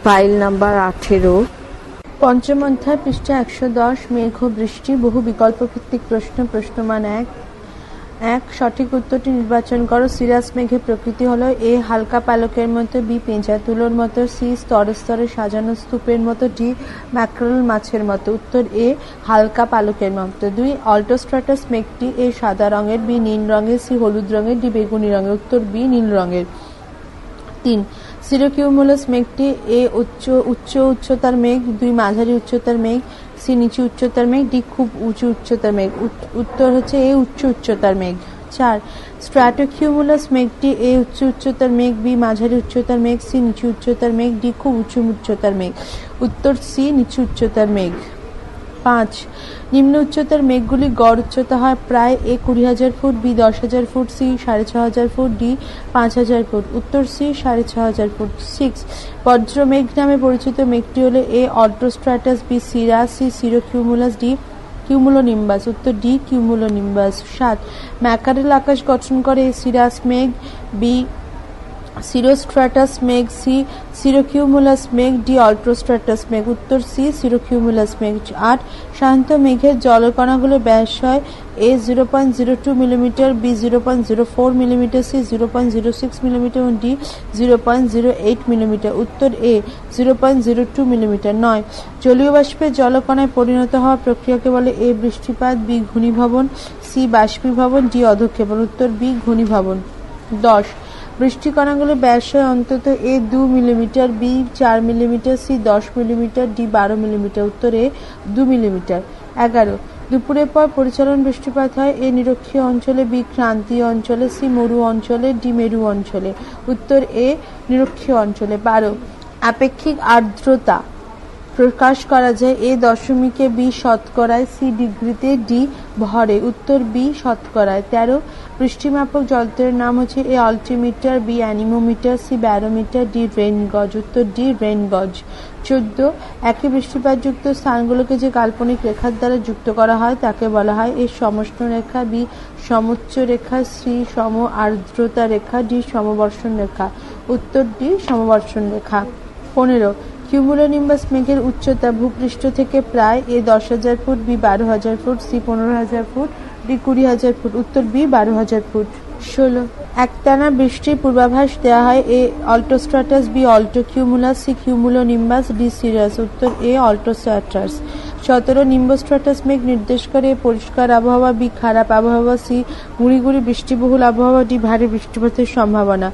File number 18। পঞ্চম অধ্যায় পৃষ্ঠা 110। মেঘ ও বৃষ্টি। বহু বিকল্প ভিত্তিক প্রশ্ন। প্রশ্নমান 1। সঠিক উত্তরটি নির্বাচন করো। সিরাস মেঘের প্রকৃতি হলো এ হালকা পালকের মতো, বি পেঁচা তুলোর মতো, সি স্তরে স্তরে সাজানো স্তূপের মতো, ডি ম্যাক্রেল মাছের মতো। উত্তর এ হালকা পালকের মতো। 2 অল্টোস্ট্র্যাটাস মেঘটি এ সাদা রঙের, বি নীল রঙের, সি হলুদ রঙের, ডি বেগুনি রঙের। উত্তর বি নীল রঙের। 3 সিরোকিউমুলাস মেঘটি এ উচ্চতার মেঘ, 2 মাঝারি উচ্চতার মেঘ, সি নিচু উচ্চতার মেঘ, ডি খুব উঁচু উচ্চতার মেঘ। উত্তর হচ্ছে এ উচ্চ উচ্চতার মেঘ। 4 স্ট্র্যাটোকিউমুলাস মেঘটি এ উচ্চ উচ্চতার মেঘ, বি মাঝারি উচ্চতার মেঘ, সি নিচু উচ্চতার মেঘ, ডি খুব উঁচু উচ্চতার মেঘ। উত্তর সি নিচু উচ্চতার মেঘ। 5 নিম্ন উচ্চতার মেঘগুলি গড় উচ্চতা হয় প্রায় A 20,000 foot, B 10,000 foot, C 6,500 foot, D 5,000 foot. উত্তর সি 6,500 ফুট। 6 বজ্রমেঘ নামে পরিচিত মেঘটি হলো A altostratus, B cirrus, C cirrocumulus, D cumulonimbus. উত্তর ডি কিউমুলোনিম্বাস। 7 ম্যাকারেল আকাশ গঠন করে এ সিরাস মেঘ, বি সিরোস্ট্র্যাটাস মেঘ, সি সিরোকিউমুলাস মেঘ, ডি অল্টোস্ট্র্যাটাস মেঘ। উত্তর সি সিরোকিউমুলাস মেঘ। 8 শান্ত মেঘের জলকণাগুলো ব্যাস হয় A 0.02 millimetre, B 0.04 millimetre, C 0.06 millimetre এবং ডি 0.08 মিলিমিটার। উত্তর এ 0.02 মিলিমিটার। 9 জলীয় বাষ্পের জলকণায় পরিণত হওয়া প্রক্রিয়াকে বলে এ বৃষ্টিপাত, বি ঘনীভবন, সি বাষ্পীভবন, ডি অধঃক্ষেপণ। উত্তর বি ঘনীভবন। 10 বৃষ্টিকণাগুলো ব্যাস হয় অন্তত A 2 millimetre, B 4 millimetre, C 10 millimetre, D 12 millimetre. উত্তর এ 2 মিলিমিটার। 11 দুপুরের পর পরিচালন বৃষ্টিপাত হয় এ নিরক্ষীয় অঞ্চলে, বি ক্রান্তীয় অঞ্চলে, সি মরু অঞ্চলে, ডি মেরু অঞ্চলে। উত্তর এ নিরক্ষীয় অঞ্চলে। 12 আপেক্ষিক আর্দ্রতা প্রকাশ করা যায় এ দশমিকে, বি শতকরায়, সি ডিগ্রিতে, ডি ভরে। উত্তর বি শতকরায়। 13 বৃষ্টিমাপক যন্ত্রের নাম হচ্ছে A altimeter, B anemometer, C barometer, D rain gauge. উত্তর ডি রেন গজ। 14 একই বৃষ্টিপাতযুক্ত স্থানগুলোকে যে কাল্পনিক রেখার দ্বারা যুক্ত করা হয় তাকে বলা হয় এ সমষ্ণ রেখা, বি সমোচ্চ রেখা, সি সম আর্দ্রতা রেখা, ডি সমবর্ষণ রেখা। উত্তর ডি সমবর্ষণ রেখা। 15 কিউমুলোনিম্বাস মেঘের উচ্চতা ভূপৃষ্ঠ থেকে প্রায় A 10,000 foot, B 12,000 foot, C 15,000 foot, D 20,000 foot. উত্তর বি 12,000 ফুট। 16 একটানা বৃষ্টির পূর্বাভাস দেওয়া হয় A altostratus, B altocumulus, C cumulonimbus, D cirrus. উত্তর এ অল্টোস্ট্র্যাটাস। 17 নিম্বস্ট্র্যাটাস মেঘ নির্দেশ করে এ পরিষ্কার আবহাওয়া, বি খারাপ আবহাওয়া, সি গুঁড়ি গুঁড়ি বৃষ্টিবহুল আবহাওয়া, ডি ভারী বৃষ্টিপাতের সম্ভাবনা।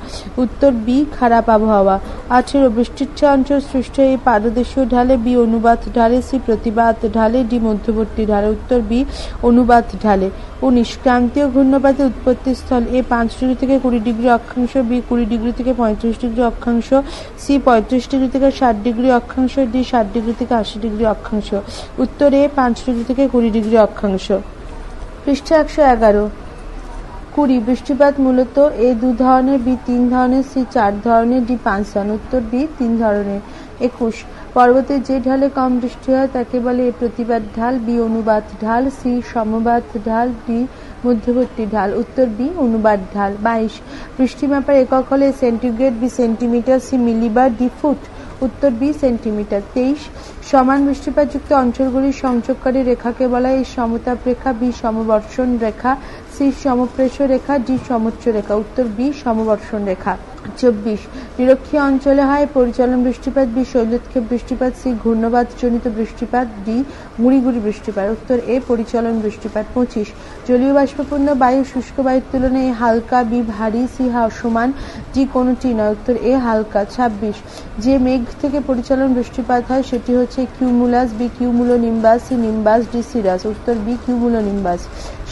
উত্তর বি খারাপ আবহাওয়া। 18 বৃষ্টিচ্ছা অঞ্চল সৃষ্টি এই পাদদেশীয় ঢালে, বি অনুবাদ ঢালে, সি প্রতিবাদ ঢালে, ডি মধ্যবর্তী ঢালে। উত্তর বি অনুবাদ ঢালে। 19 ক্রান্তীয় ঘূর্ণপাতের উৎপত্তি স্থল এ 5 ডিগ্রি থেকে 20 ডিগ্রি অক্ষাংশ, বি 20 ডিগ্রি থেকে 35 ডিগ্রি অক্ষাংশ, সি 35 ডিগ্রি থেকে 60 ডিগ্রি অক্ষাংশ, ডি 60 ডিগ্রি থেকে 80 ডিগ্রি অক্ষাংশ। উত্তর এ 5 ডিগ্রি থেকে 20 ডিগ্রি অক্ষাংশ। পৃষ্ঠা 111। 20 বৃষ্টিপাত মূলত এ 2 ধরনের, বি 3 ধরনের, সি 4 ধরনের, ডি 5 ধরনের। উত্তর বি 3 ধরনের। 21 পর্বতে যে ঢালে কম বৃষ্টি হয় তাকে বলে এ প্রতিবাদ ঢাল, বি অনুবাদ ঢাল, সি সমবাদ ঢাল, ডি মধ্যবর্তী ঢাল। উত্তর বি অনুবাদ ঢাল। 22 বৃষ্টি মাপার একক হলে centigrade, B centimetre, C মিলিবার, D foot. উত্তর বি সেন্টিমিটার। 23 সমান বৃষ্টিপাতযুক্ত অঞ্চলগুলির সংযোগকারী রেখাকে বলা হয় সমতাপ রেখা, বি সমবর্ষণ রেখা, সি সমপ্রেষ রেখা, ডি সমোচ্চ রেখা। উত্তর বি সমবর্ষণ রেখা। 24 নিরক্ষীয় অঞ্চলে হয় পরিচালন বৃষ্টিপাত, বি শৈলোৎক্ষেপ বৃষ্টিপাত, সি ঘূর্ণবাদ জনিত বৃষ্টিপাত, ডি গুঁড়ি গুঁড়ি বৃষ্টিপাত। উত্তর এ পরিচালন বৃষ্টিপাত। 25 জলীয় বাষ্পপূর্ণ বায়ু শুষ্ক বায়ুর তুলনায় হালকা, বি ভারী, সি সমান, ডি কোনটি নয়। উত্তর এ হালকা। 26 যে মেঘ থেকে পরিচালন বৃষ্টিপাত হয় সেটি হচ্ছে cumulus, B cumulonimbus, C nimbus, D cirrus. উত্তর বি কিউমুলোনিম্বাস।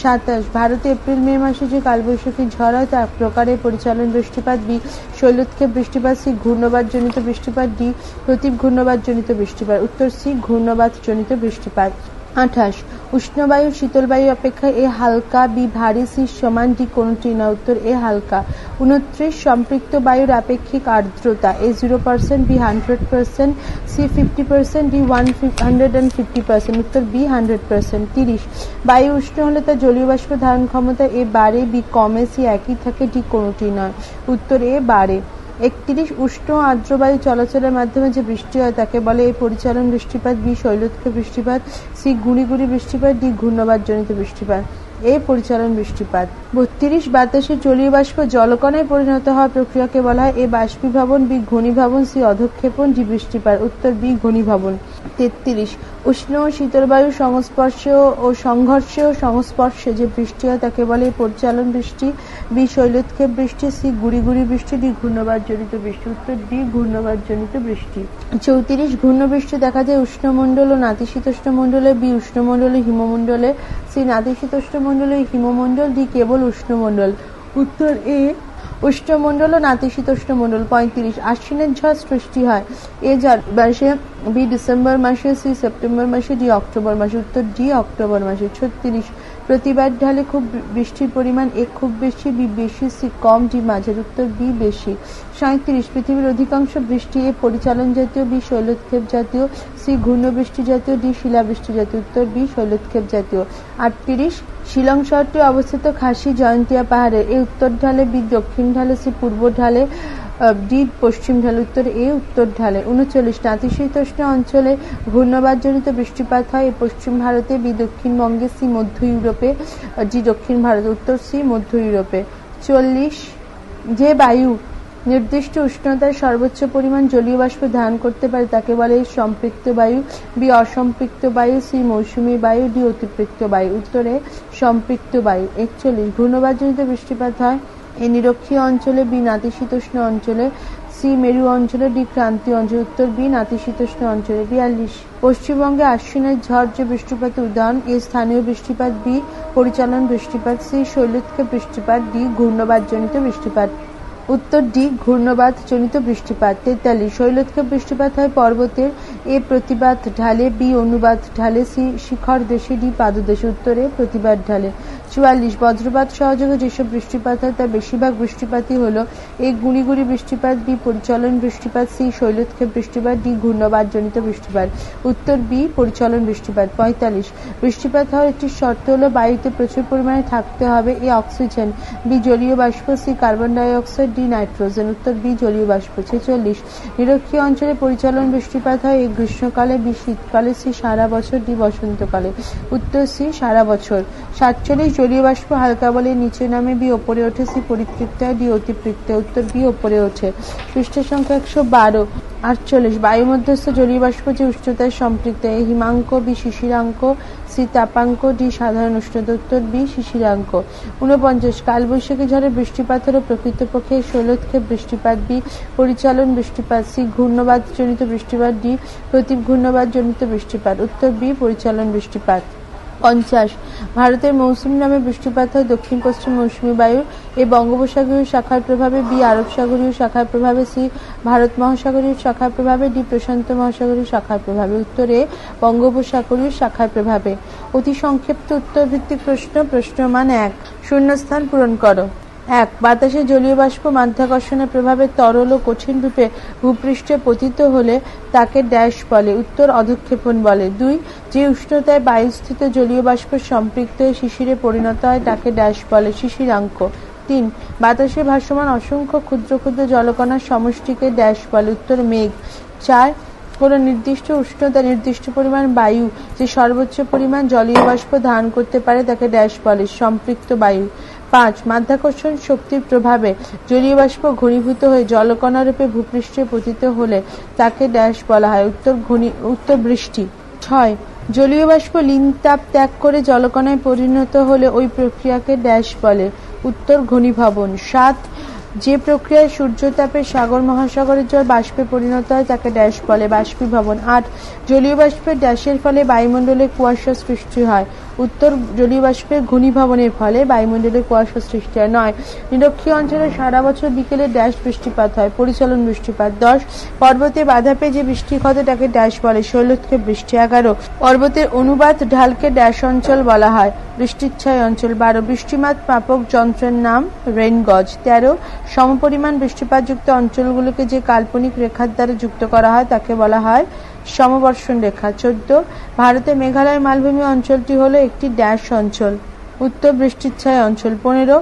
27 ভারতে এপ্রিল মে মাসে যে কালবৈশাখী ঝড় হয় তার প্রকারে পরিচালন বৃষ্টিপাত, বি শৈলোৎক্ষেপ বৃষ্টিপাত, সি ঘূর্ণবাদ জনিত বৃষ্টিপাত, ডি প্রতীপ ঘূর্ণবাদ জনিত বৃষ্টিপাত। উত্তর সি ঘূর্ণবাদ জনিত বৃষ্টিপাত। 28 উষ্ণ বায়ু শীতল বায়ু অপেক্ষা এ হালকা, বি ভারী, সি সমান, ডি কোনটি না। উত্তর এ হালকা। 29 সম্পৃক্ত বায়ুর আপেক্ষিক আর্দ্রতা এ 0%, বি 100%, সি 50%, ডি 150%। উত্তর বি 100%। 30 বায়ু উষ্ণ হলে তার জলীয় বাষ্প ধারণ ক্ষমতা এ বাড়ে, বি কমে, সি একই থাকে, ডি কোনটি নয়। উত্তর এ বাড়ে। 31 উষ্ণ ও আর্দ্র বায়ু চলাচলের মাধ্যমে যে বৃষ্টি হয় তাকে বলে এ পরিচালন বৃষ্টিপাত, বি শৈলক্ষেপ বৃষ্টিপাত, সি গুঁড়ি গুঁড়ি বৃষ্টিপাত, ডি ঘূর্ণবাদ জনিত বৃষ্টিপাত। এ পরিচালন বৃষ্টিপাত। 32 বাতাসের জলীয় বাষ্প জলকণায় পরিণত হওয়ার প্রক্রিয়াকে বলা হয় এ বাষ্পীভবন, বি ঘনীভবন, সি অধঃক্ষেপণ, ডি বৃষ্টিপাত। উত্তর বি ঘনীভবন। 33 উষ্ণ ও শীতল বায়ুর সংস্পর্শে ও সংঘর্ষে যে বৃষ্টি হয় তাকে বলে পরিচালন বৃষ্টি, বি শৈলক্ষেপ বৃষ্টি, সি গুঁড়ি গুঁড়ি বৃষ্টি, ডি ঘূর্ণবাদ জনিত বৃষ্টি। উত্তর ডি ঘূর্ণবাদ জনিত বৃষ্টি। 34 ঘূর্ণ বৃষ্টি দেখা যায় উষ্ণমণ্ডল ও নাতিশীতোষ্ণ মণ্ডলে, বি উষ্ণমণ্ডলে হিমমণ্ডলে, সি নাতিশীতোষ্ণ মণ্ডলে হিমমণ্ডল, ডি কেবল উষ্ণমণ্ডল। উত্তর এ উষ্ণমণ্ডল ও নাতিশীতোষ্ণ মণ্ডল। 35 আশ্বিনের ঝড় সৃষ্টি হয় এ মাসে, বি ডিসেম্বর মাসে, সি সেপ্টেম্বর মাসে, ডি অক্টোবর মাসে। উত্তর ডি অক্টোবর মাসে। 36 প্রতিবার ঢালে খুব বৃষ্টির পরিমাণ এ খুব বেশি, বি বেশি, সি কম, ডি মাঝের। উত্তর বি বেশি। 37 পৃথিবীর অধিকাংশ বৃষ্টি এ পরিচালন জাতীয়, বি শৈলক্ষেপ জাতীয়, সি ঘূর্ণবৃষ্টি জাতীয়, ডি শিলাবৃষ্টি জাতীয়। উত্তর বি শৈলক্ষেপ জাতীয়। 38 শিলং শহরটি অবস্থিত খাসি জয়ন্তিয়া পাহাড়ে, এ উত্তর ঢালে, বি দক্ষিণ ঢালে, সি পূর্ব ঢালে, ডি পশ্চিম ঢালে। উত্তর এ উত্তর ঢালে। 39 নাতিশীতোষ্ণ অঞ্চলে ঘূর্ণবাদ জনিত বৃষ্টিপাত হয় এ পশ্চিম ভারতে, বি দক্ষিণবঙ্গে, সি মধ্য ইউরোপে, ডি দক্ষিণ ভারতে। উত্তর সি মধ্য ইউরোপে। 40 যে বায়ু নির্দিষ্ট উষ্ণতার সর্বোচ্চ পরিমাণ জলীয় বাষ্প ধারণ করতে পারে তাকে বলে সম্পৃক্ত বায়ু, বি অসম্পৃক্ত বায়ু, সি মৌসুমী বায়ু, ডি অতিপৃক্ত বায়ু। উত্তরে সম্পৃক্ত বায়ু। 41 ঘূর্ণবাদ জনিত বৃষ্টিপাত হয় এ নিরক্ষীয় অঞ্চলে, বি নাতিশীতোষ্ণ অঞ্চলে, সি মেরু অঞ্চলে, ডি ক্রান্তীয় অঞ্চলে। উত্তর বি নাতিশীতোষ্ণ অঞ্চলে। 42 পশ্চিমবঙ্গে আশ্বিনের ঝড় যে বৃষ্টিপাতের উদাহরণ, এ স্থানীয় বৃষ্টিপাত, বি পরিচালন বৃষ্টিপাত, সি শৈলক্ষেপ বৃষ্টিপাত, ডি ঘূর্ণবাদ জনিত বৃষ্টিপাত। উত্তর ডি ঘূর্ণবাদ জনিত বৃষ্টিপাত। 43 শৈলক্ষেপ বৃষ্টিপাত হয় পর্বতের, এ প্রতিবাদ ঢালে, বি অনুবাদ ঢালে, সি শিখর দেশে, ডি পাদদেশে। উত্তরে প্রতিবাদ ঢালে। 44 বজ্রপাত সহযোগে যেসব বৃষ্টিপাত হয় তার বেশিরভাগ বৃষ্টিপাতই হলো এ গুঁড়ি গুঁড়ি বৃষ্টিপাত, বি পরিচালন বৃষ্টিপাত, সি শৈলক্ষেপ বৃষ্টিপাত, ডি ঘূর্ণবাদ জনিত বৃষ্টিপাত। উত্তর বি পরিচালন বৃষ্টিপাত। 45 বৃষ্টিপাত হওয়ার একটি শর্ত হলো বায়ুতে প্রচুর পরিমাণে থাকতে হবে এ অক্সিজেন, বি জলীয় বাষ্প, C carbon die oxide, D nitrogen. উত্তর বি জলীয় বাষ্প। 46 নিরক্ষীয় অঞ্চলে পরিচালন বৃষ্টিপাত হয় এ গ্রীষ্মকালে, বি শীতকালে, সি সারা বছর, ডি বসন্তকালে। উত্তর সি সারা বছর। 47 জলীয় বাষ্প হালকা বলে নিচে নামে, বি ওপরে ওঠে, সি পরিতৃপ্ত হয়, ডি অতিপৃক্ত। উত্তর বি ওপরে ওঠে। পৃষ্ঠ সংখ্যা 112। 48 বায়ুমধ্যস্থ জলীয় বাষ্প যে উষ্ণতায় সম্পৃক্ত এ হিমাঙ্ক, বি শিশিরাঙ্ক, সি তাপাঙ্ক, ডি সাধারণ উষ্ণতা। উত্তর বি শিশিরাঙ্ক। 49 কালবৈশাখী ঝড়ে বৃষ্টিপাত হলো প্রকৃতপক্ষে শৈলক্ষেপ বৃষ্টিপাত, বি পরিচালন বৃষ্টিপাত, সি ঘূর্ণবাদ জনিত বৃষ্টিপাত, ডি প্রতিঘূর্ণবাদ জনিত বৃষ্টিপাত। উত্তর বি পরিচালন বৃষ্টিপাত। 50 ভারতের মৌসুমী নামে বৃষ্টিপাত হয় দক্ষিণ পশ্চিম মৌসুমী বায়ুর, এ বঙ্গোপসাগরীয় শাখার প্রভাবে, বি আরব সাগরীয় শাখার প্রভাবে, সি ভারত মহাসাগরীয় শাখার প্রভাবে, ডি প্রশান্ত মহাসাগরীয় শাখার প্রভাবে। উত্তরে বঙ্গোপসাগরীয় শাখার প্রভাবে। অতি সংক্ষিপ্ত উত্তর ভিত্তিক প্রশ্ন। প্রশ্নমান 1 শূন্যস্থান পূরণ করো। 1 বাতাসে জলীয় বাষ্প মাধ্যাকর্ষণের প্রভাবে তরল ও কঠিন রূপে ভূপৃষ্ঠে পতিত হলে তাকে ড্যাশ বলে। উত্তর অধঃক্ষেপণ বলে। 2 যে উষ্ণতায় বায়ুস্থিত জলীয় বাষ্প সম্পৃক্ত হয়ে শিশিরে পরিণত হয় তাকে ড্যাশ বলে। শিশিরাঙ্ক। 3 বাতাসে ভাসমান অসংখ্য ক্ষুদ্র ক্ষুদ্র জলকণার সমষ্টিকে ড্যাশ বলে। উত্তর মেঘ। 4 কোন নির্দিষ্ট উষ্ণতা নির্দিষ্ট পরিমাণ বায়ু যে সর্বোচ্চ পরিমাণ জলীয় বাষ্প ধারণ করতে পারে তাকে ড্যাশ বলে। সম্পৃক্ত বায়ু। 5 মাধ্যাকর্ষণ শক্তির প্রভাবে জলীয় বাষ্প ঘনীভূত হয়ে জলকণা রূপে ভূপৃষ্ঠে পতিত হলে তাকে ড্যাশ বলা হয়। উত্তর বৃষ্টি। 6 জলীয় বাষ্প লীন তাপ ত্যাগ করে জলকণায় পরিণত হলে ওই প্রক্রিয়াকে ড্যাশ বলে। উত্তর ঘনীভবন। 7 যে প্রক্রিয়ায় সূর্যতাপে সাগর মহাসাগরের জল বাষ্পে পরিণত হয় তাকে ড্যাশ বলে। বাষ্পীভবন। 8 জলীয় বাষ্পের ড্যাশের ফলে বায়ুমণ্ডলে কুয়াশা সৃষ্টি হয়। উত্তর জলীয় বাষ্পের ঘনীভবনের ফলে বায়ুমণ্ডলে কুয়াশা সৃষ্টি হয়। 9 নিরক্ষীয় অঞ্চলে সারা বছর বিকেলে ড্যাশ বৃষ্টিপাত হয়। পরিচালন বৃষ্টিপাত। 10 পর্বতে বাধা পেয়ে যে বৃষ্টি ঘটে তাকে ড্যাশ বলে। শৈলক্ষেপ বৃষ্টি। 11 পর্বতের অনুবাদ ঢালকে ড্যাশ অঞ্চল বলা হয়। বৃষ্টিচ্ছায় অঞ্চল। 12 বৃষ্টিমাপ মাপক যন্ত্রের নাম রেইন গজ। 13 সমপরিমাণ বৃষ্টিপাতযুক্ত অঞ্চলগুলোকে যে কাল্পনিক রেখার দ্বারা যুক্ত করা হয় তাকে বলা হয় সমবর্ষণ রেখা। 14 ভারতের মেঘালয় মালভূমি অঞ্চলটি হলো একটি ড্যাশ অঞ্চল। উত্তর বৃষ্টিচ্ছায় অঞ্চল। 15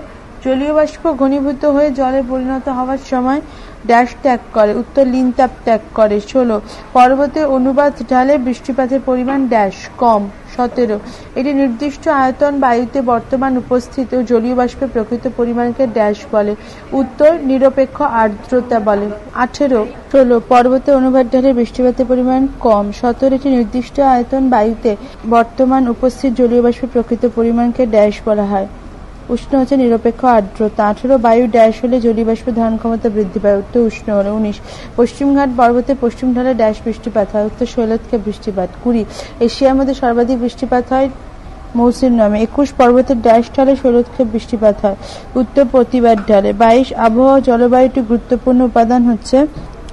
জলীয় বাষ্প ঘনীভূত হয়ে জলে পরিণত হওয়ার সময় ড্যাশ ত্যাগ করে, উত্তর লিনতাপ ত্যাগ করে। 16 পর্বতে অনুবাদ ঢালে বৃষ্টিপাতের পরিমাণ ড্যাশ কম। 17 এটি নির্দিষ্ট আয়তন বায়ুতে বর্তমান উপস্থিত ও জলীয় বাষ্পের প্রকৃত পরিমাণকে ড্যাশ বলে, উত্তর নিরপেক্ষ আর্দ্রতা বলে। 18 পর্বতে অনুবাদ ঢালে বৃষ্টিপাতের পরিমাণ কম। 17 এটি নির্দিষ্ট আয়তন বায়ুতে বর্তমান উপস্থিত জলীয় বাষ্পের প্রকৃত পরিমাণকে ড্যাশ বলা হয়, উষ্ণ হচ্ছে নিরপেক্ষ আর্দ্রতা। 18 বায়ু ড্যাশ হলে জলীয় বাষ্প ধারণ ক্ষমতা বৃদ্ধি পায়, উত্তর উষ্ণ হলে। 19 পশ্চিমঘাট পর্বতে পশ্চিম ঢালে ড্যাশ বৃষ্টিপাত হয়, উত্তর শৈলক্ষেপ বৃষ্টিপাত। 20 এশিয়ার মধ্যে সর্বাধিক বৃষ্টিপাত হয় মৌসির নামে। 21 পর্বতের ড্যাশ ঢালে শৈলক্ষেপ বৃষ্টিপাত হয়, উত্তর প্রতিবাদ ঢালে। 22 আবহাওয়া জলবায়ুটি গুরুত্বপূর্ণ উপাদান হচ্ছে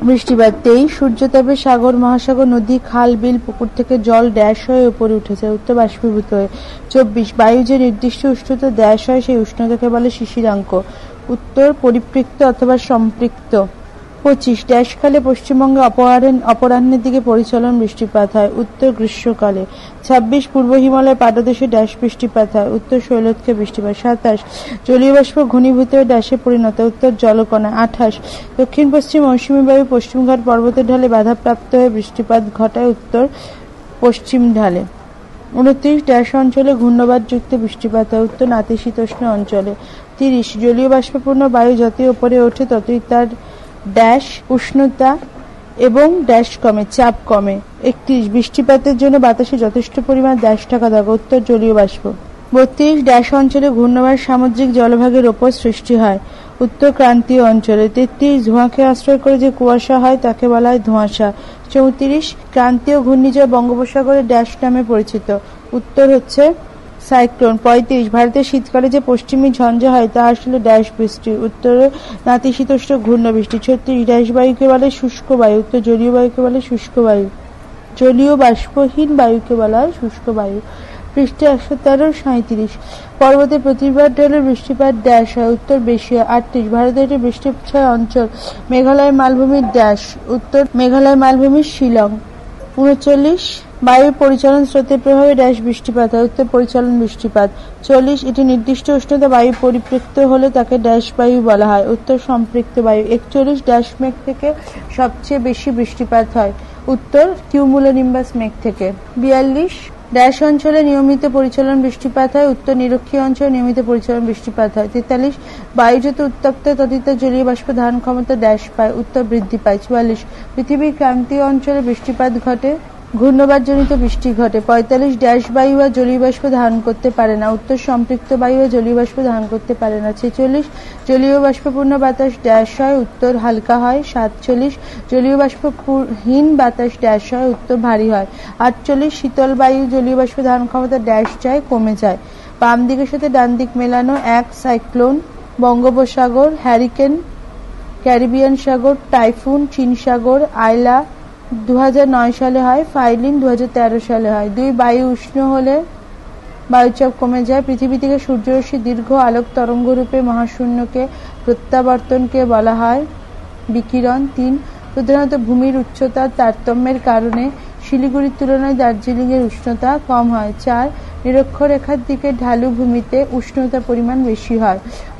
বৃষ্টিপাত। 23 সূর্যতাপে সাগর, মহাসাগর, নদী, খাল, বিল, পুকুর থেকে জল ড্যাশ হয়ে উপরে উঠেছে, উত্তর বাষ্পীভূত হয়ে। 24 বায়ু যে নির্দিষ্ট উষ্ণতা ড্যাশ হয় সেই উষ্ণতাকে বলে শিশিরাঙ্ক, উত্তর পরিপৃক্ত অথবা সম্পৃক্ত। 25 ড্যাশকালে পশ্চিমবঙ্গে অপরাহ্নের দিকে পরিচলন বৃষ্টিপাত হয়, উত্তর গ্রীষ্মকালে। 26 পূর্ব হিমালয় পাদদেশে ড্যাশ বৃষ্টিপাত হয়, উত্তর শৈলক্ষেপ বৃষ্টিপাত। 27 জলীয় বাষ্প ঘনীভূত হয়ে ড্যাশে পরিণত, উত্তর জলকণা। 28 দক্ষিণ পশ্চিম মৌসুমী বায়ু পশ্চিমঘাট পর্বতের ঢালে বাধাপ্রাপ্ত হয়ে বৃষ্টিপাত ঘটায়, উত্তর পশ্চিম ঢালে। 29 ড্যাশ অঞ্চলে ঘূর্ণবাদযুক্ত বৃষ্টিপাত হয়, উত্তর নাতিশীতোষ্ণ অঞ্চলে। 30 জলীয় বাষ্পপূর্ণ বায়ু যতই উপরে ওঠে ততই তার ড্যাশ উষ্ণতা এবং ড্যাশ কমে, চাপ কমে। 31 বৃষ্টিপাতের জন্য বাতাসে যথেষ্ট পরিমাণ ড্যাশ থাকা দরকার, উত্তর জলীয় বাষ্প। 32 ড্যাশ অঞ্চলে ঘূর্ণবায়ু সামুদ্রিক জলভাগের ওপর সৃষ্টি হয়, উত্তর ক্রান্তীয় অঞ্চলে। 33 ধোঁয়াকে আশ্রয় করে যে কুয়াশা হয় তাকে বলা হয় ধোঁয়াশা। 34 ক্রান্তীয় ঘূর্ণিঝড় বঙ্গোপসাগরে ড্যাশ নামে পরিচিত, উত্তর হচ্ছে সাইক্লোন। 35 ভারতের শীতকালে যে পশ্চিমী ঝঞ্ঝা হয় তা আসলে ড্যাশ বৃষ্টি, উত্তরে নাতিশীতোষ্ণ ঘূর্ণ বৃষ্টি। 36 ড্যাশ বায়ুকে বলে শুষ্ক বায়ু, উত্তর জলীয় বায়ুকে বলে শুষ্ক বায়ু। জলীয় বাষ্পহীন বায়ুকে বলা হয় শুষ্ক বায়ু। পৃষ্ঠে 113 37 পর্বতে প্রতিবার ঢালে বৃষ্টিপাত ড্যাশ হয়, উত্তর বেশি হয়। 38 ভারতের একটি বৃষ্টিছায়া অঞ্চল মেঘালয় মালভূমির ড্যাশ, উত্তর মেঘালয় মালভূমির শিলং। 39 বায়ুর পরিচালন স্রোতের প্রভাবে ড্যাশ বৃষ্টিপাত হয়, উত্তর পরিচালন বৃষ্টিপাত। 40 এটি নির্দিষ্ট উষ্ণতা বায়ু পরিপৃক্ত হলে তাকে ড্যাশ বায়ু বলা হয়, উত্তর সম্পৃক্ত বায়ু। 41 ড্যাশ মেঘ থেকে সবচেয়ে বেশি বৃষ্টিপাত হয়, উত্তর কিউমুলোনিম্বাস মেঘ থেকে। 42 ড্যাশ অঞ্চলে নিয়মিত পরিচালন বৃষ্টিপাত হয়, উত্তর নিরক্ষীয় অঞ্চলে নিয়মিত পরিচালন বৃষ্টিপাত হয়। 43 বায়ু যত উত্তপ্ত ততই তার জলীয় বাষ্প ধারণ ক্ষমতা ড্যাশ পায়, উত্তর বৃদ্ধি পায়। 44 পৃথিবীর ক্রান্তীয় অঞ্চলে বৃষ্টিপাত ঘটে, ঘূর্ণবাদজনিত বৃষ্টি ঘটে। 45 ড্যাশ বায়ু আর জলীয় বাষ্প ধারণ করতে পারে না, উত্তর সম্পৃক্ত বায়ু আর জলীয় বাষ্প ধারণ করতে পারে না। 46 জলীয় বাষ্পপূর্ণ বাতাস ড্যাশ হয়, উত্তর হালকা হয়। 47 জলীয় বাষ্পহীন বাতাস ড্যাশ হয়, উত্তর ভারী হয়। 48 শীতল বায়ু জলীয় বাষ্প ধারণ ক্ষমতা ড্যাশ যায়, কমে যায়। বাম দিকের সাথে ডান দিক মেলানো। 1 সাইক্লোন, বঙ্গোপসাগর, হ্যারিকেন, ক্যারিবিয়ান সাগর, টাইফুন, চীন সাগর, আইলা 2009 সালে হয়, ফাইলিন 2013 সালে হয়। 2 বায়ু উষ্ণ হলে বায়ুচাপ কমে যায়, পৃথিবী থেকে সূর্যরশ্মি দীর্ঘ আলোক তরঙ্গ রূপে মহাশূন্যকে প্রত্যাবর্তনকে বলা হয় বিকিরণ। 3 প্রধানত ভূমির উচ্চতার তারতম্যের কারণে শিলিগুড়ির তুলনায় দার্জিলিং এর উষ্ণতা কম হয়। 4 নিরক্ষরেখার দিকে ঢালু ভূমিতে উষ্ণতা পরিমাণ বেশি হয়,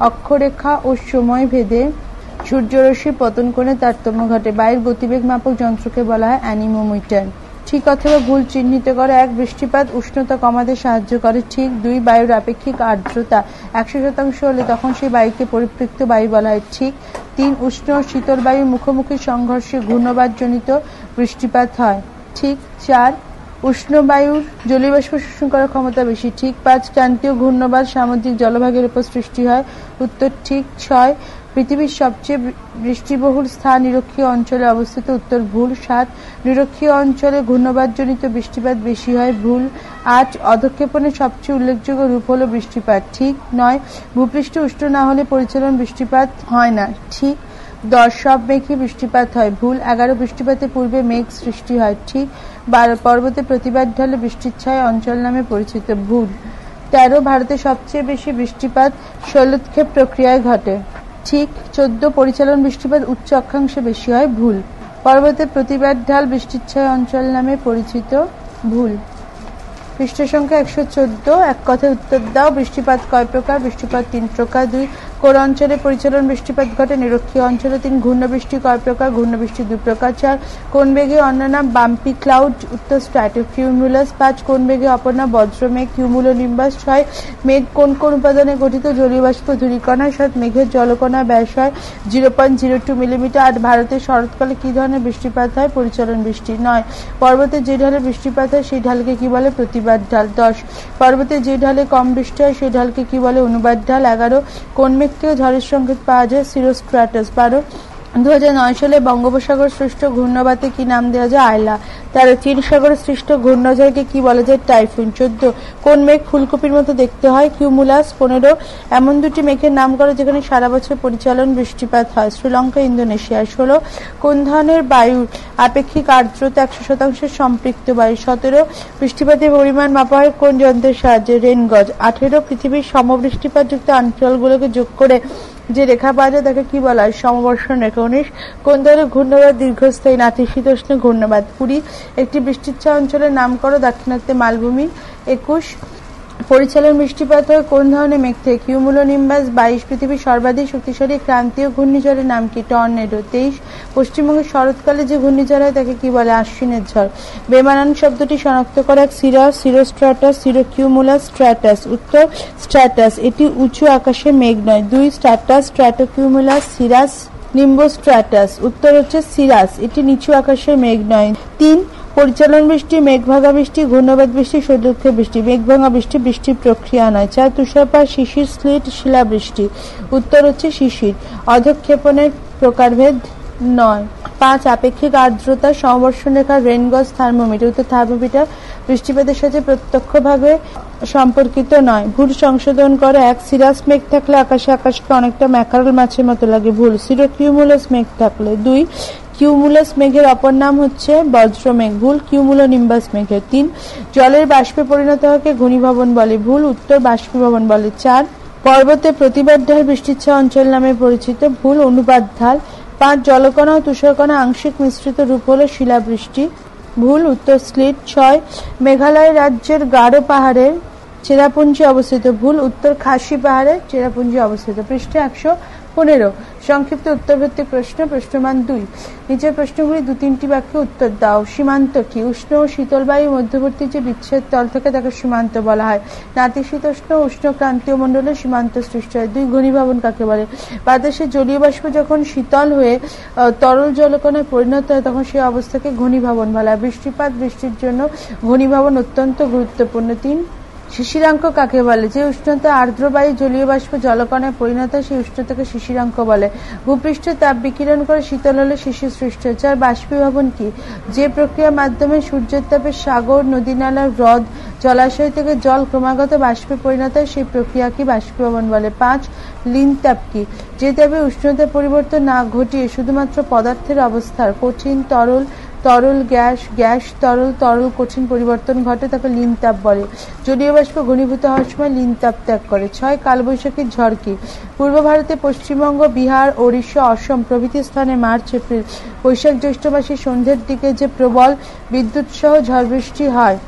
অক্ষরেখা ও সময় ভেদে সূর্যরশ্মি পতন কোণে তারতম্য ঘটে। বায়ুর গতিবেগ মাপক যন্ত্রকে বলা হয় অ্যানিমোমিটার। ঠিক অথবা ভুল চিহ্নিত করে। 1 বৃষ্টিপাত উষ্ণতা কমাতে সাহায্য করে, ঠিক। 2 বায়ুর আপেক্ষিক আর্দ্রতা 100% হলে তখন সেই বায়ুকে পরিপৃক্ত বায়ু বলা হয়, ঠিক। 3 উষ্ণ ও শীতল বায়ুর মুখোমুখি সংঘর্ষে ঘূর্ণবাদজনিত বৃষ্টিপাত হয়, ঠিক। 4 উষ্ণ বায়ুর জলীয় বাষ্প শোষণ করার ক্ষমতা বেশি, ঠিক। 5 ক্রান্তীয় ঘূর্ণবাদ সামুদ্রিক জলভাগের উপর সৃষ্টি হয়, উত্তর ঠিক। 6 পৃথিবীর সবচেয়ে বৃষ্টিবহুল স্থান নিরক্ষীয় অঞ্চলে অবস্থিত, উত্তর ভুল। 7 নিরক্ষীয় অঞ্চলে ঘূর্ণবাদজনিত বৃষ্টিপাত বেশি হয়, ভুল। 8 অধঃক্ষেপণের সবচেয়ে উল্লেখযোগ্য রূপ হল বৃষ্টিপাত, ঠিক। 9 ভূপৃষ্ঠ উষ্ণ না হলে পরিচালন বৃষ্টিপাত হয় না, ঠিক। 10 সব মেঘে বৃষ্টিপাত হয়, ভুল। 11 বৃষ্টিপাতের পূর্বে মেঘ সৃষ্টি হয়, ঠিক। 12 পর্বতে প্রতিবাদ ঢালে বৃষ্টির ছায়া অঞ্চল নামে পরিচিত, ভুল। 13 ভারতে সবচেয়ে বেশি বৃষ্টিপাত শৈলক্ষেপ প্রক্রিয়ায় ঘটে, ঠিক। 14 পরিচালন বৃষ্টিপাত উচ্চ অক্ষাংশে বেশি হয়, ভুল। পর্বতে প্রতিবাদ ঢাল বৃষ্টির ছায়া অঞ্চল নামে পরিচিত, ভুল। পৃষ্ঠ সংখ্যা 114। এক কথায় উত্তর দাও। বৃষ্টিপাত কয় প্রকার? বৃষ্টিপাত 3 প্রকার। 2 কোন অঞ্চলে পরিচলন বৃষ্টিপাত ঘটে? নিরক্ষীয় অঞ্চলে। 3 ঘূর্ণবৃষ্টি কয় প্রকার? ঘূর্ণবৃষ্টি 2 প্রকার। 4 কোন বেগে অন্য নাম বাম্পি ক্লাউড? উত্তর স্ট্র্যাটোকিউমুলাস। 5 কোন বেগে অপর নাম বজ্রমেঘ? কিউমুলোনিম্বাস। 6 মেঘ কোন কোন উপাদানে গঠিত? জলীয় বাষ্প, ধূলিকণা। 7 মেঘের জলকণা ব্যাস হয় 0.02 মিলিমিটার। 8 ভারতের শরৎকালে কি ধরনের বৃষ্টিপাত হয়? পরিচলন বৃষ্টি। 9 পর্বতে যে ঢালে বৃষ্টিপাত হয় সেই ঢালকে কি বলে? প্রতিবাদ ঢাল। 10 পর্বতে যে ঢালে কম বৃষ্টি হয় সেই ঢালকে কি বলে? অনুবাদ ঢাল। 11 কোন মেঘ থেকে ঝড়ের সংকেত পাওয়া যায়? সিরোস্ট্র্যাটাস। 12 2009 সালে বঙ্গোপসাগর সৃষ্ট ঘূর্ণবাতে কি নাম দেওয়া যায়? আয়লা। 13 চীন সাগরে সৃষ্ট ঘূর্ণঝড়কে কি বলা যায়? টাইফুন। 14 কোন মেঘ ফুলকপির মতো দেখতে হয়? কিউমুলাস। 15 এমন দুটি মেঘের নাম করো যেখানে সারা বছর পরিচলন বৃষ্টিপাত হয়? শ্রীলঙ্কা, ইন্দোনেশিয়া। 16 কোন ধরনের বায়ুর আপেক্ষিক আর্দ্রতা 100% সম্পৃক্ত বায়ু? 17 বৃষ্টিপাতের পরিমাণ মাপা হয় কোন যন্ত্রের সাহায্যে? রেনগজ। 18 পৃথিবীর সমবৃষ্টিপাতযুক্ত অঞ্চলগুলোকে যোগ করে যে রেখা পাওয়া যায় তাকে কি বলা হয়? সমবর্ষণ রেখা। 19 কোন ধরনের ঘূর্ণবাদ দীর্ঘস্থায়ী? নাতিশীতোষ্ণ ঘূর্ণবাদ। 20 একটি বৃষ্টিচ্ছা অঞ্চলের নাম করো দাক্ষিণাত্যে মালভূমি। 21 পরিচলন বৃষ্টিপাত হয় কোন ধরনের মেঘ থেকে? কিউমুলোনিম্বাস। 22 পৃথিবীর সর্বাধিক শক্তিশালী ক্রান্তীয় ঘূর্ণিঝড়ের নাম কি? টর্নেডো। 23 পশ্চিমবঙ্গের শরৎকালে যে ঘূর্ণিঝড় হয় তাকে কি বলে? আশ্বিনের ঝড়। বেমানান শব্দটি শনাক্ত করা। Cirrus, cirrostratus, cirrocumulus, stratus. উত্তর স্ট্র্যাটাস। এটি উঁচু আকাশে মেঘ নয়। 2 স্ট্র্যাটাস, স্ট্র্যাটোকিউমুলাস, সিরাস, নিম্বোস্ট্র্যাটাস। উত্তর হচ্ছে সিরাস, এটি নিচু আকাশের মেঘ নয়। 3 পরিচলন বৃষ্টি, মেঘভাঙা বৃষ্টি, ঘূর্ণবাদ বৃষ্টি, শৈলক্ষে বৃষ্টি। মেঘভাঙা বৃষ্টি বৃষ্টির প্রক্রিয়া নয়। 4 তুষারপাত, শিশির, স্লিট, শিলাবৃষ্টি। উত্তর হচ্ছে শিশির। অধঃক্ষেপণের প্রকারভেদ নয়। 5 আপেক্ষিক আর্দ্রতা, সমবর্ষণ রেখা, রেনগজ, থার্মোমিটার। উত্তর থার্মোমিটার বৃষ্টিপাতের সাথে প্রত্যক্ষভাবে সম্পর্কিত নয়। ভুল সংশোধন করে। 1 সিরাস মেঘ থাকলে আকাশকে অনেকটা ম্যাকারল মাছের মতো লাগে। ভুল। সিরোকিউমুলাস মেঘ থাকলে। 2 কিউমুলাস মেঘের অপর নাম হচ্ছে বজ্রমেঘ। ভুল। কিউমুলোনিম্বাস মেঘের। 3 জলের বাষ্পে পরিণত হওয়াকে ঘনীভবন বলে। ভুল। উত্তর বাষ্পীভবন বলে। 4 পর্বতে প্রতিবাদ ঢাল বৃষ্টিচ্ছা অঞ্চল নামে পরিচিত। ভুল। অনুবাদ ঢাল। 5 জলকণা ও তুষারকণা আংশিক মিশ্রিত রূপ হলো শিলাবৃষ্টি। ভুল। উত্তর স্লিট। 6 মেঘালয় রাজ্যের গারো পাহাড়ের চেরাপুঞ্জি অবস্থিত। ভুল। উত্তর খাসি পাহাড়ের চেরাপুঞ্জি অবস্থিত। পৃষ্ঠা 115 সংক্ষিপ্ত উত্তরভিত্তিক প্রশ্ন, প্রশ্নমান 2। নিচের প্রশ্নগুলি 2-3টি বাক্যে উত্তর দাও। সীমান্ত কি? উষ্ণ ও শীতল বায়ু মধ্যবর্তী যে বিচ্ছেদ তল থেকে তাকে সীমান্ত বলা হয়। নাতিশীতোষ্ণ উষ্ণ ক্রান্তীয় মণ্ডলে সীমান্ত সৃষ্টি হয়। 2 ঘনীভবন কাকে বলে? বাতাসে জলীয় বাষ্প যখন শীতল হয়ে তরল জলকণায় পরিণত হয় তখন সেই অবস্থাকে ঘনীভবন বলা হয়। বৃষ্টিপাত বৃষ্টির জন্য ঘনীভবন অত্যন্ত গুরুত্বপূর্ণ। 3 শিশিরাঙ্ক কাকে বলে? যে উষ্ণতা আর্দ্র বায়ু জলীয় বাষ্প জলকণায় পরিণত হয় সেই উষ্ণতাকে শিশিরাঙ্ক বলে। ভূপৃষ্ঠে তাপ বিকিরণ করে শীতল হলে শিশির সৃষ্টি হয়। 4 বাষ্পীভবন কি? যে প্রক্রিয়ার মাধ্যমে সূর্যের তাপে সাগর, নদী, নালা, হ্রদ, জলাশয় থেকে জল ক্রমাগত বাষ্পে পরিণত হয় সেই প্রক্রিয়াকে বাষ্পীভবন বলে। 5 লিন তাপ কি? যে তাপে উষ্ণতা পরিবর্তন না ঘটিয়ে শুধুমাত্র পদার্থের অবস্থার কঠিন, তরল, তরল, গ্যাস, গ্যাস, তরল, তরল, কঠিন পরিবর্তন ঘটে তাকে লিন তাপ বলে। জলীয় বাষ্প ঘনীভূত হওয়ার সময় লিন তাপ ত্যাগ করে। 6 কালবৈশাখীর ঝড় কি? পূর্ব ভারতে পশ্চিমবঙ্গ, বিহার, ওড়িশা, অসম প্রভৃতি স্থানে মার্চ, এপ্রিল, বৈশাখ, জ্যৈষ্ঠ মাসের সন্ধ্যের দিকে যে প্রবল বিদ্যুৎ সহ ঝড় বৃষ্টি হয়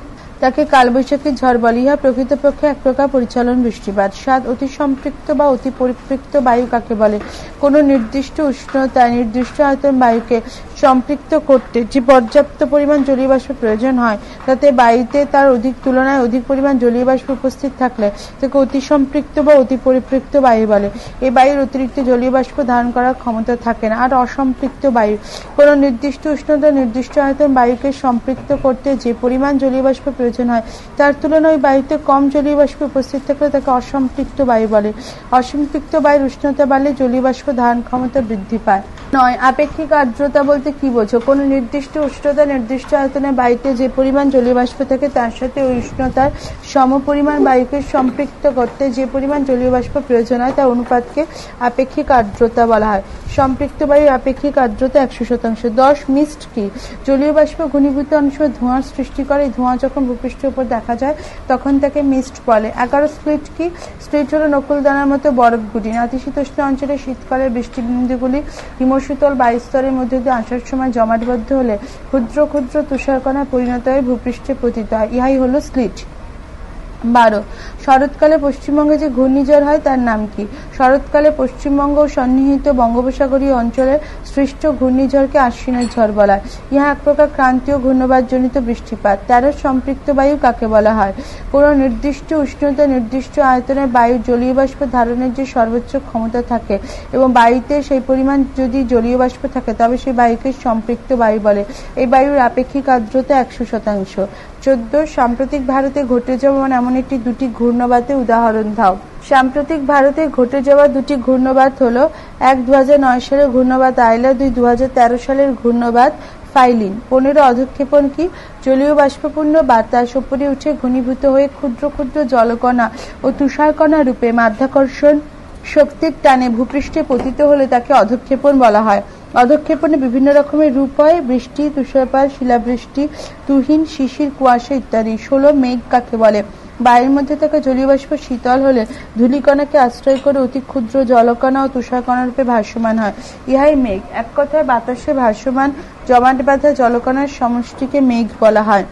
তাকে কালবৈশাখীর ঝড় বলে। ইহা প্রকৃতপক্ষে এক প্রকার পরিচলন বৃষ্টিপাত। 7 অতি সম্পৃক্ত বা অতি পরিপৃক্ত বায়ু কাকে বলে? কোন নির্দিষ্ট উষ্ণতায় নির্দিষ্ট আয়তন বায়ুকে সম্পৃক্ত করতে যে পর্যাপ্ত পরিমাণ জলীয় বাষ্প প্রয়োজন হয় তাতে বায়ুতে তার তুলনায় অধিক পরিমাণ জলীয় বাষ্প উপস্থিত থাকলে তাকে অতি সম্পৃক্ত বা অতি পরিপৃক্ত বায়ু বলে। এই বায়ুর অতিরিক্ত জলীয় বাষ্প ধারণ করার ক্ষমতা থাকে না। আর অসম্পৃক্ত বায়ু কোন নির্দিষ্ট উষ্ণতা নির্দিষ্ট আয়তন বায়ুকে সম্পৃক্ত করতে যে পরিমাণ জলীয় বাষ্প প্রয়োজন হয় তার তুলনায় বায়ুতে কম জলীয় বাষ্প উপস্থিত থাকলে তাকে অসম্পৃক্ত বায়ু বলে। অসম্পৃক্ত বায়ুর উষ্ণতা বাড়লে জলীয় বাষ্প ধারণ ক্ষমতা বৃদ্ধি পায়। 9 আপেক্ষিক আর্দ্রতা বলতে কি বোঝো? কোন নির্দিষ্ট উষ্ণতা নির্দিষ্ট আয়তনে বায়ুতে যে পরিমাণ জলীয় বাষ্প থাকে তার সাথে ওই উষ্ণতার সমপরিমাণ বায়ুকে সম্পৃক্ত করতে যে পরিমাণ জলীয় বাষ্প প্রয়োজন হয় তার অনুপাতকে আপেক্ষিক আর্দ্রতা বলা হয়। সম্পৃক্ত বায়ুর আপেক্ষিক আর্দ্রতা 100%। 10 মিস্ট কি? জলীয় বাষ্প ঘনীভূত অংশ ধোঁয়ার সৃষ্টি করে। ধোঁয়া যখন ভূপৃষ্ঠের উপর দেখা যায় তখন তাকে মিস্ট বলে। 11 স্প্লিট কি? স্প্লিট হলো নকুল দানার মতো বরফগুলি। নাতিশীতোষ্ণ অঞ্চলে শীতকালের বৃষ্টিবিন্দুগুলি হিমশীতল বায়ুস্তরের মধ্যে দিয়ে আসার সময় জমাটবদ্ধ হলে ক্ষুদ্র ক্ষুদ্র তুষারকণায় পরিণত হয়ে ভূপৃষ্ঠে পতিত হয়। ইহাই হলো স্লিট। 12. শরৎকালে পশ্চিমবঙ্গে যে ঘূর্ণিঝড় হয় তার নাম কি? শরৎকালে পশ্চিমবঙ্গ ও সন্নিহিত বঙ্গোপসাগরীয় অঞ্চলের সৃষ্ট ঘূর্ণিঝড়কে আশ্বিনের ঝড় বলা হয়। ইহা এক প্রকার ক্রান্তীয় ঘূর্ণবাতজনিত বৃষ্টিপাত। 13. সম্পৃক্ত বায়ু কাকে বলা হয়? কোন নির্দিষ্ট উষ্ণতা নির্দিষ্ট আয়তনের বায়ু জলীয় বাষ্প ধারণের যে সর্বোচ্চ ক্ষমতা থাকে এবং বায়ুতে সেই পরিমাণ যদি জলীয় বাষ্প থাকে তবে সেই বায়ুকে সম্পৃক্ত বায়ু বলে। এই বায়ুর আপেক্ষিক আর্দ্রতা 100%। 14. সাম্প্রতিক ভারতে ঘটে যাওয়া এমন একটি দুটি ঘূর্ণবাতের উদাহরণ দাও। সাম্প্রতিক ভারতে ঘটে যাওয়া দুটি ঘূর্ণবাত হলো 1. 2009 সালের ঘূর্ণবাত আইলা, 2. 2013 সালের ঘূর্ণবাত ফাইলিন। 15. অধঃক্ষেপণ কি? জলীয় বাষ্পপূর্ণ বাতাস উপরে উঠে ঘনীভূত হয়ে ক্ষুদ্র ক্ষুদ্র জলকণা ও তুষারকণা রূপে মাধ্যাকর্ষণ শক্তির টানে ভূপৃষ্ঠে পতিত হলে তাকে অধঃক্ষেপণ বলা হয়। অধঃক্ষেপণে বিভিন্ন রকমের রূপ হয়: বৃষ্টি, তুষারপাত, শিলাবৃষ্টি, তুহিন, শিশির, কুয়াশা ইত্যাদি। 16. মেঘ কাকে বলে? বায়ুর মধ্যে থাকা জলীয় বাষ্প শীতল হলে ধূলিকণাকে আশ্রয় করে অতি ক্ষুদ্র জলকণা ও তুষারকণা রূপে ভাসমান হয়, ইহাই মেঘ। এক কথায় বাতাসে ভাসমান জমাট বাঁধা জলকণার সমষ্টিকে মেঘ বলা হয়।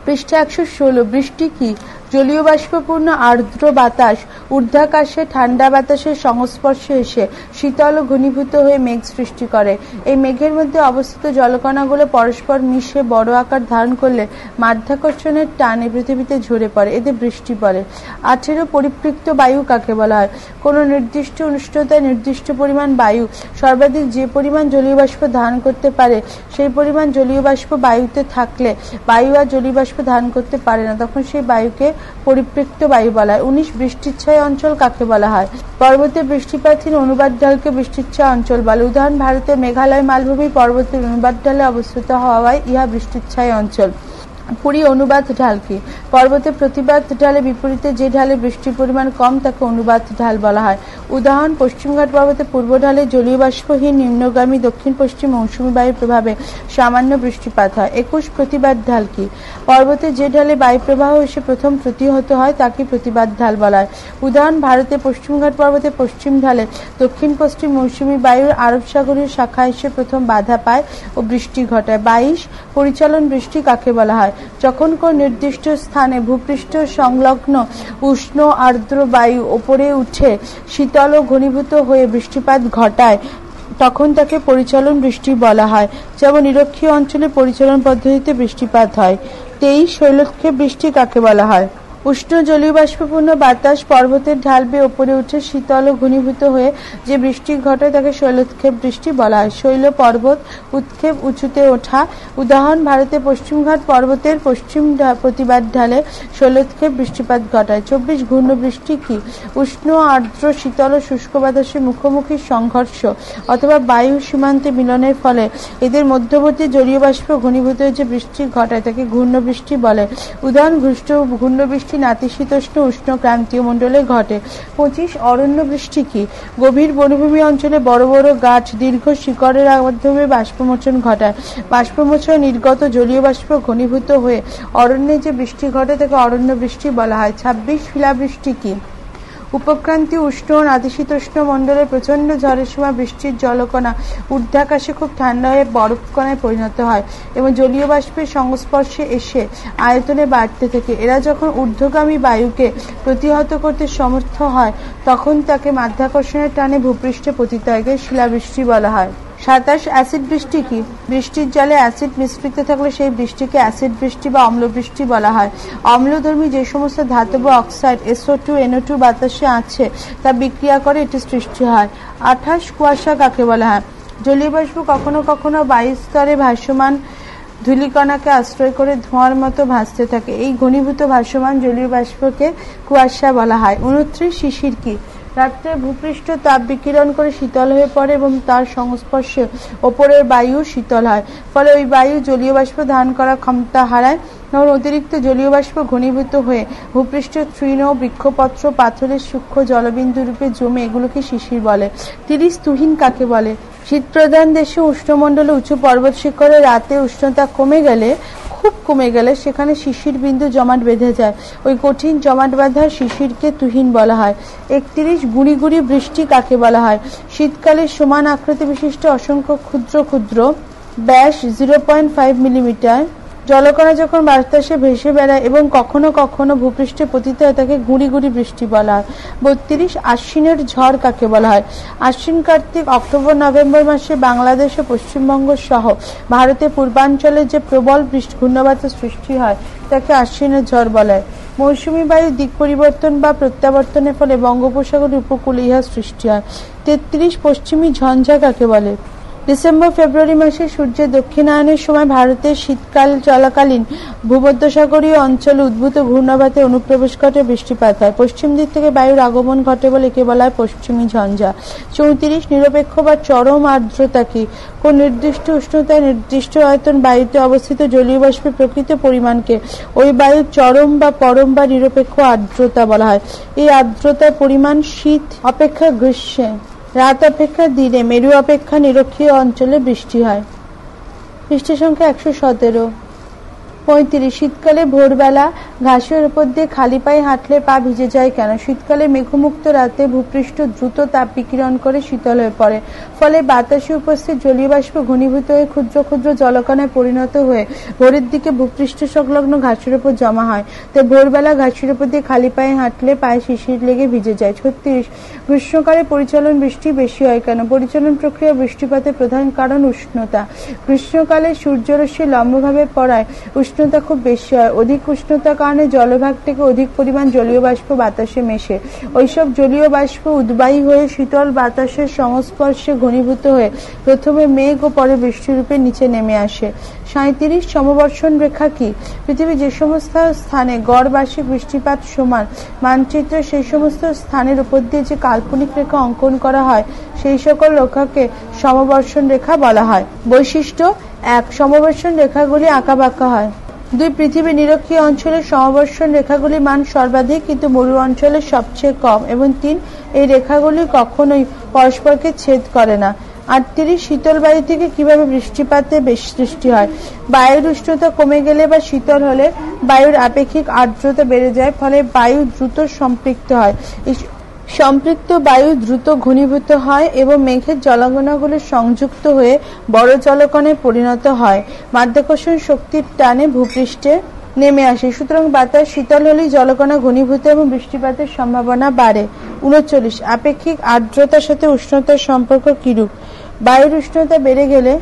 পৃষ্ঠা 116। বৃষ্টি কি? জলীয় বাষ্পপূর্ণ আর্দ্র বাতাস ঊর্ধ্বাকাশে ঠান্ডা বাতাসের সংস্পর্শে এসে শীতল ও ঘনীভূত হয়ে মেঘ সৃষ্টি করে। এই মেঘের মধ্যে অবস্থিত জলকণাগুলো পরস্পর মিশে বড় আকার ধারণ করলে মাধ্যাকর্ষণের টানে পৃথিবীতে ঝরে পড়ে, এতে বৃষ্টি পড়ে। 18. পরিপৃক্ত বায়ু কাকে বলা হয়? কোন নির্দিষ্ট উষ্ণতায় নির্দিষ্ট পরিমাণ বায়ু সর্বাধিক যে পরিমাণ জলীয় বাষ্প ধারণ করতে পারে সেই পরিমাণ জলীয় বাষ্প বায়ুতে থাকলে বায়ু আর জলীয় বাষ্প ধারণ করতে পারে না, তখন সেই বায়ুকে পরিপৃক্ত বায়ু বলা হয়। 19. বৃষ্টিচ্ছায়া অঞ্চল কাকে বলা হয়? পর্বতের বৃষ্টিপাতহীন অনুবাদ ঢালকে বৃষ্টিচ্ছায়া অঞ্চল বলে। উদাহরণ: ভারতের মেঘালয় মালভূমি পর্বতের অনুবাদ ঢালে অবস্থিত হওয়ায় ইহা বৃষ্টিচ্ছায়া অঞ্চল। পুরী অনুবাদ ঢাল কি? পর্বতের প্রতিবাদ ঢালে বিপরীতে যে ঢালে বৃষ্টির পরিমাণ কম তাকে অনুবাদ ঢাল বলা হয়। উদাহরণ: পশ্চিমঘাট পর্বতের পূর্ব ঢালে জলীয় বাষ্পহীন নিম্নগামী দক্ষিণ পশ্চিম মৌসুমী বায়ুর প্রভাবে সামান্য বৃষ্টিপাত হয়। 21. প্রতিবাদ ঢাল কি? পর্বতে যে ঢালে বায়ু প্রবাহ এসে প্রথম প্রতিহত হয় তাকে প্রতিবাদ ঢাল বলা হয়। উদাহরণ: ভারতের পশ্চিমঘাট পর্বতের পশ্চিম ঢালে দক্ষিণ পশ্চিম মৌসুমী বায়ুর আরব সাগরীয় শাখা এসে প্রথম বাধা পায় ও বৃষ্টি ঘটায়। 22. পরিচালন বৃষ্টি কাকে বলা হয়? যখন কোন নির্দিষ্ট স্থানে ভূপৃষ্ঠ সংলগ্ন উষ্ণ আর্দ্র বায়ু ওপরে উঠে শীতল ও ঘনীভূত হয়ে বৃষ্টিপাত ঘটায় তখন তাকে পরিচালন বৃষ্টি বলা হয়। যেমন নিরক্ষীয় অঞ্চলে পরিচালন পদ্ধতিতে বৃষ্টিপাত হয়। 23. শৈলক্ষেপ বৃষ্টি কাকে বলা হয়? উষ্ণ জলীয় বাষ্পপূর্ণ বাতাস পর্বতের ঢাল বেয়ে ওপরে উঠে শীতল ও ঘনীভূত হয়ে যে বৃষ্টি ঘটায় তাকে শৈলোৎক্ষেপ বৃষ্টি বলা হয়। শৈল পর্বত, উৎক্ষেপ উঁচুতে ওঠা। উদাহরণ: ভারতের পশ্চিমঘাট পর্বতের পশ্চিম প্রতিবাদ ঢালে শৈলোৎক্ষেপ বৃষ্টিপাত ঘটায়। 24. ঘূর্ণ বৃষ্টি কি? উষ্ণ আর্দ্র শীতল ও শুষ্ক বাতাসের মুখোমুখি সংঘর্ষ অথবা বায়ু সীমান্তে মিলনের ফলে এদের মধ্যবর্তী জলীয় বাষ্প ঘনীভূত হয়ে যে বৃষ্টি ঘটায় তাকে ঘূর্ণ বৃষ্টি বলে। উদাহরণ: ঘূর্ণ বৃষ্টি নাতিশীতোষ্ণ উষ্ণ ক্রান্তীয় মণ্ডলে ঘটে। 25. অরণ্য বৃষ্টি কি? গভীর বনভূমি অঞ্চলে বড় বড় গাছ দীর্ঘ শিকড়ের মাধ্যমে বাষ্পমোচন ঘটায়। বাষ্পমোচন নির্গত জলীয় বাষ্প ঘনীভূত হয়ে অরণ্যে যে বৃষ্টি ঘটে তাকে অরণ্য বৃষ্টি বলা হয়। 26. শিলাবৃষ্টি কি? উপক্রান্তীয় উষ্ণ ও নাতিশীতোষ্ণ মণ্ডলে প্রচণ্ড ঝড়ের সময় বৃষ্টির জলকণা ঊর্ধ্বাকাশে খুব ঠান্ডা হয়ে বরফকণায় পরিণত হয় এবং জলীয় বাষ্পের সংস্পর্শে এসে আয়তনে বাড়তে থাকে। এরা যখন ঊর্ধ্বগামী বায়ুকে প্রতিহত করতে সমর্থ হয় তখন তাকে মাধ্যাকর্ষণের টানে ভূপৃষ্ঠে পতিত হয়, শিলাবৃষ্টি বলা হয়। 27. অ্যাসিড বৃষ্টি কি? বৃষ্টির জলে অ্যাসিড মিশ্রিত থাকলে সেই বৃষ্টিকে অ্যাসিড বৃষ্টি বা অম্ল বৃষ্টি বলা হয়। অম্লধর্মী যে সমস্ত ধাতব অক্সাইড SO2, NO2 বাতাসে আছে তা বিক্রিয়া করে এটি সৃষ্টি হয়। 28. কুয়াশা কাকে বলা হয়? জলীয় বাষ্প কখনো কখনো বায়ুস্তরে ভাসমান ধূলিকণাকে আশ্রয় করে ধোঁয়ার মতো ভাসতে থাকে, এই ঘনীভূত ভাসমান জলীয় বাষ্পকে কুয়াশা বলা হয়। 29. শিশির কি? রাত্রে ভূপৃষ্ঠ তাপ বিকিরণ করে শীতল হয়ে পড়ে এবং তার সংস্পর্শে ওপরের বায়ু শীতল হয়, ফলে ওই বায়ু জলীয় বাষ্প ধারণ করার ক্ষমতা হারায়। তখন অতিরিক্ত জলীয় বাষ্প ঘনীভূত হয়ে ভূপৃষ্ঠের তৃণ, বৃক্ষপত্র, পাথরের সূক্ষ্ম জলবিন্দু রূপে জমে এগুলোকে শিশির বলে। 30. তুহিন কাকে বলে? শীতপ্রধান দেশে উষ্ণমণ্ডলে উঁচু পর্বত শিখরে রাতে উষ্ণতা খুব কমে গেলে সেখানে শিশির বিন্দু জমাট বেঁধে যায়, ওই কঠিন জমাট বাঁধা শিশিরকে তুহিন বলা হয়। 31. গুঁড়ি গুঁড়ি বৃষ্টি কাকে বলা হয়? শীতকালে সমান আকৃতি বিশিষ্ট অসংখ্য ক্ষুদ্র ক্ষুদ্র ব্যাস 0.5 মিলিমিটার জলকণা যখন বাতাসে ভেসে বেড়ায় এবং কখনো কখনো ভূপৃষ্ঠে পতিত হয় তাকে গুঁড়ি গুঁড়ি বৃষ্টি বলা হয়। 32 আশ্বিনের ঝড় কাকে বলা হয়? আশ্বিন, কার্তিক, অক্টোবর, নভেম্বর মাসে বাংলাদেশ ও পশ্চিমবঙ্গ সহ ভারতের পূর্বাঞ্চলে যে প্রবল ঘূর্ণিবাতের সৃষ্টি হয় তাকে আশ্বিনের ঝড় বলা হয়। মৌসুমী বায়ু দিক পরিবর্তন বা প্রত্যাবর্তনের ফলে বঙ্গোপসাগরের উপকূলে ইহা সৃষ্টি হয়। 33 পশ্চিমী ঝঞ্ঝা কাকে বলে? ডিসেম্বর ফেব্রুয়ারি মাসে সূর্যের দক্ষিণায়নের সময় ভারতের শীতকাল চলাকালীন ভূমধ্যসাগরীয় অঞ্চলে উদ্ভূত ঘূর্ণিবাতে অনুপ্রবেশ ঘটে বৃষ্টিপাত হয়। পশ্চিম দিক থেকে বায়ুর আগমন ঘটে বলে একে বলা হয় পশ্চিমী ঝঞ্ঝা। 34 নিরপেক্ষ বা চরম আর্দ্রতা কি? কোন নির্দিষ্ট উষ্ণতায় নির্দিষ্ট আয়তন বায়ুতে অবস্থিত জলীয় বাষ্পের প্রকৃত পরিমাণকে ওই বায়ুর চরম বা পরম বা নিরপেক্ষ আর্দ্রতা বলা হয়। এই আর্দ্রতার পরিমাণ শীত অপেক্ষা গ্রীষ্মে, রাত অপেক্ষা দিনে, মেরু অপেক্ষা নিরক্ষীয় অঞ্চলে বৃষ্টি হয়। পৃষ্ঠ সংখ্যা 117। 35 শীতকালে ভোরবেলা ঘাসের উপর দিয়ে খালি পায়ে হাঁটলে পা ভিজে যায় কেন? শীতকালে মেঘমুক্ত রাতে ভূপৃষ্ঠ দ্রুত তাপ বিকিরণ করে শীতল হয়ে পড়ে, ফলে বাতাসে উপস্থিত জলীয় বাষ্প ঘনীভূত হয়ে ক্ষুদ্র ক্ষুদ্র জলকণায় পরিণত হয়ে ভোরের দিকে ভূপৃষ্ঠ সংলগ্ন ঘাসের উপর জমা হয়। তাই ভোরবেলা ঘাসের উপর দিয়ে খালি পায়ে হাঁটলে পায়ে শিশির লেগে ভিজে যায়। 36 গ্রীষ্মকালে পরিচলন বৃষ্টি বেশি হয় কেন? পরিচলন প্রক্রিয়া বৃষ্টিপাতের প্রধান কারণ উষ্ণতা। গ্রীষ্মকালে সূর্যরশ্মি লম্বভাবে পড়ায় উষ্ণতা খুব বেশি হয়। অধিক উষ্ণতার কারণে জলভাগ থেকে অধিক পরিমাণ জলীয় বাষ্প বাতাসে মেশে। ওইসব জলীয় বাষ্প উদ্বায়ী হয়ে শীতল বাতাসের সংস্পর্শে ঘনীভূত হয়ে প্রথমে মেঘ ও পরে বৃষ্টিরূপে নিচে নেমে আসে। 37 সমবর্ষণ রেখা কি? পৃথিবীর যে সমস্ত স্থানে গড় বার্ষিক বৃষ্টিপাত সমান মানচিত্রে সেই সমস্ত স্থানের উপর দিয়ে যে কাল্পনিক রেখা অঙ্কন করা হয় সেই সকল রেখাকে সমবর্ষণ রেখা বলা হয়। বৈশিষ্ট্য: 1 সমবর্ষণ রেখাগুলি আঁকাবাঁকা হয়। 2 পৃথিবীর নিরক্ষীয় অঞ্চলের সমবর্ষণ রেখাগুলির মান সর্বাধিক কিন্তু মরু অঞ্চলের সবচেয়ে কম, এবং 3 এই রেখাগুলি কখনোই পরস্পরকে ছেদ করে না। 38 শীতল বায়ু থেকে কিভাবে বৃষ্টিপাতের বেশি সৃষ্টি হয়? বায়ুর উষ্ণতা কমে গেলে বা শীতল হলে বায়ুর আপেক্ষিক আর্দ্রতা বেড়ে যায়, ফলে বায়ু দ্রুত সম্পৃক্ত হয়। সম্পৃক্ত বায়ু দ্রুত ঘনীভূত হয় এবং মেঘের জলকণাগুলো সংযুক্ত হয়ে বড় জলকণায় পরিণত হয়। মাধ্যাকর্ষণ শক্তির টানে ভূপৃষ্ঠে নেমে আসে। সুতরাং বাতাস শীতল হলেই জলকণা ঘনীভূত এবং বৃষ্টিপাতের সম্ভাবনা বাড়ে। 39 আপেক্ষিক আর্দ্রতার সাথে উষ্ণতার সম্পর্ক কিরূপ? বায়ুর উষ্ণতা বেড়ে গেলে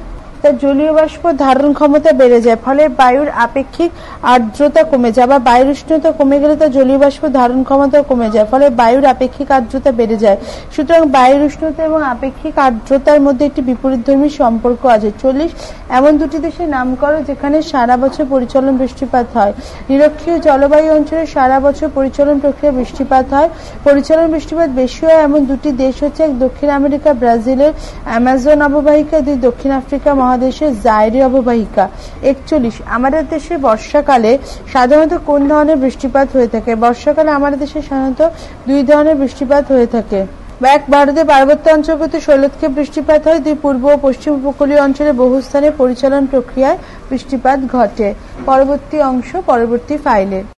তার জলীয় বাষ্প ধারণ ক্ষমতা বেড়ে যায়, ফলে বায়ুর আপেক্ষিক আর্দ্রতা কমে যায়, বা বায়ুর উষ্ণতা কমে গেলে তার জলীয় বাষ্প ধারণ ক্ষমতা কমে যায়, ফলে বায়ুর আপেক্ষিক আর্দ্রতা বেড়ে যায়। সুতরাং বায়ুর উষ্ণতা এবং আপেক্ষিক আর্দ্রতার মধ্যে একটি বিপরীতধর্মী সম্পর্ক আছে। 40 এমন দুটি দেশের নাম করো যেখানে সারা বছর পরিচলন বৃষ্টিপাত হয়। নিরক্ষীয় জলবায়ু অঞ্চলে সারা বছর পরিচলন প্রক্রিয়া বৃষ্টিপাত হয়। পরিচলন বৃষ্টিপাত বেশি হয় এমন দুটি দেশ হচ্ছে: 1 দক্ষিণ আমেরিকা ব্রাজিলের অ্যামাজন অববাহিকা, 2 দক্ষিণ আফ্রিকা মহাদেশের জাইরে অববাহিকা। 41 আমাদের দেশে বর্ষাকালে সাধারণত কোন ধরনের বৃষ্টিপাত হয়ে থাকে? বর্ষাকালে আমাদের দেশে সাধারণত 2 ধরনের বৃষ্টিপাত হয়ে থাকে। 1 ভারতের পার্বত্য অঞ্চলগত শৈলক্ষেপ বৃষ্টিপাত হয়। 2 পূর্ব ও পশ্চিম উপকূলীয় অঞ্চলে বহু স্থানে পরিচলন প্রক্রিয়ায় বৃষ্টিপাত ঘটে। পরবর্তী অংশ পরবর্তী ফাইলে।